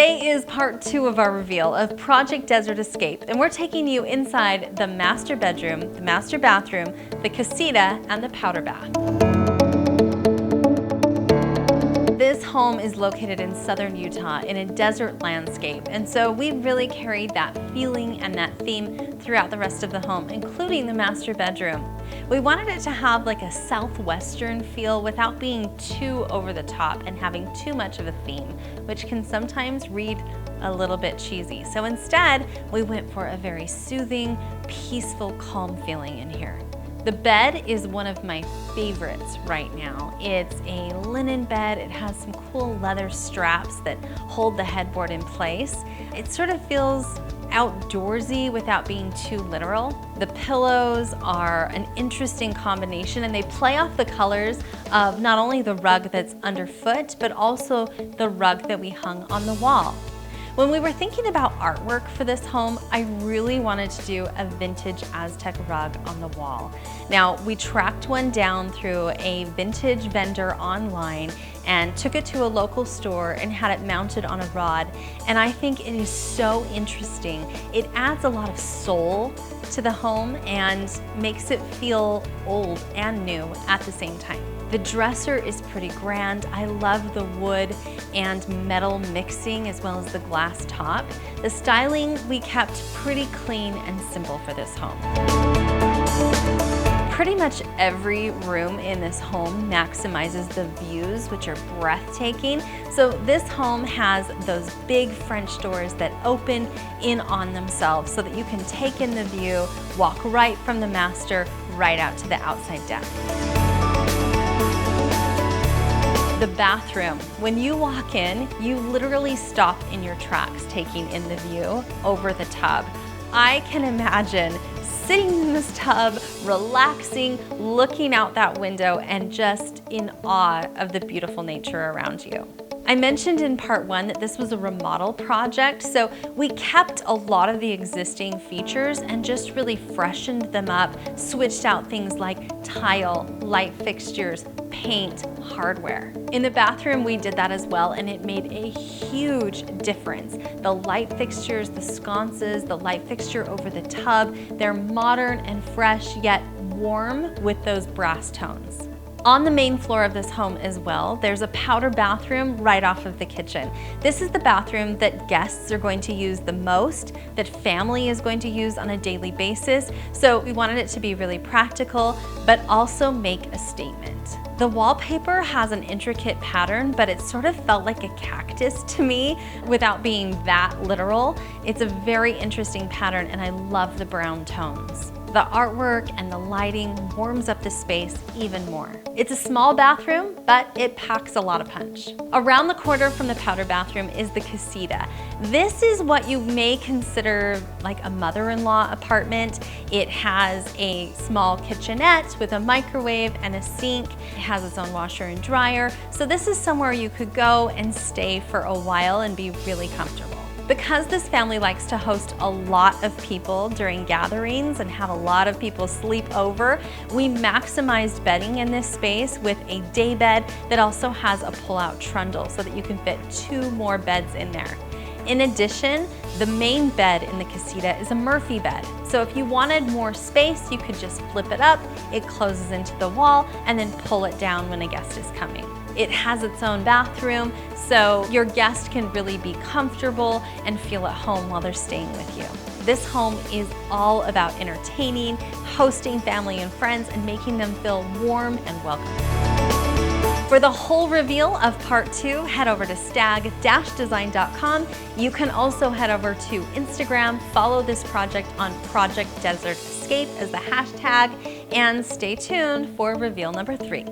Today is part 2 of our reveal of Project Desert Escape, and we're taking you inside the master bedroom, the master bathroom, the casita, and the powder bath. This home is located in southern Utah in a desert landscape, and so we really carried that feeling and that theme throughout the rest of the home, including the master bedroom. We wanted it to have like a southwestern feel without being too over the top and having too much of a theme, which can sometimes read a little bit cheesy. So instead, we went for a very soothing, peaceful, calm feeling in here. The bed is one of my favorites right now. It's a linen bed. It has some cool leather straps that hold the headboard in place. It sort of feels outdoorsy without being too literal. The pillows are an interesting combination, and they play off the colors of not only the rug that's underfoot, but also the rug that we hung on the wall. When we were thinking about artwork for this home, I really wanted to do a vintage Aztec rug on the wall. Now, we tracked one down through a vintage vendor online and took it to a local store and had it mounted on a rod. And I think it is so interesting. It adds a lot of soul to the home and makes it feel old and new at the same time. The dresser is pretty grand. I love the wood and metal mixing as well as the glass top. The styling we kept pretty clean and simple for this home. Pretty much every room in this home maximizes the views, which are breathtaking. So this home has those big French doors that open in on themselves so that you can take in the view, walk right from the master right out to the outside deck. The bathroom. When you walk in, you literally stop in your tracks taking in the view over the tub. I can imagine sitting in this tub, relaxing, looking out that window, and just in awe of the beautiful nature around you. I mentioned in part 1 that this was a remodel project, so we kept a lot of the existing features and just really freshened them up, switched out things like tile, light fixtures, paint, hardware. In the bathroom, we did that as well, and it made a huge difference. The light fixtures, the sconces, the light fixture over the tub, they're modern and fresh, yet warm with those brass tones. On the main floor of this home as well, there's a powder bathroom right off of the kitchen. This is the bathroom that guests are going to use the most, that family is going to use on a daily basis. So we wanted it to be really practical, but also make a statement. The wallpaper has an intricate pattern, but it sort of felt like a cactus to me without being that literal. It's a very interesting pattern, and I love the brown tones. The artwork and the lighting warms up the space even more. It's a small bathroom, but it packs a lot of punch. Around the corner from the powder bathroom is the casita. This is what you may consider like a mother-in-law apartment. It has a small kitchenette with a microwave and a sink. It has its own washer and dryer. So this is somewhere you could go and stay for a while and be really comfortable. Because this family likes to host a lot of people during gatherings and have a lot of people sleep over, we maximized bedding in this space with a day bed that also has a pull-out trundle so that you can fit 2 more beds in there. In addition, the main bed in the casita is a Murphy bed. So if you wanted more space, you could just flip it up, it closes into the wall, and then pull it down when a guest is coming. It has its own bathroom, so your guest can really be comfortable and feel at home while they're staying with you. This home is all about entertaining, hosting family and friends, and making them feel warm and welcome. For the whole reveal of part 2, head over to stagg-design.com. You can also head over to Instagram, follow this project on Project Desert Escape as the hashtag, and stay tuned for reveal number 3.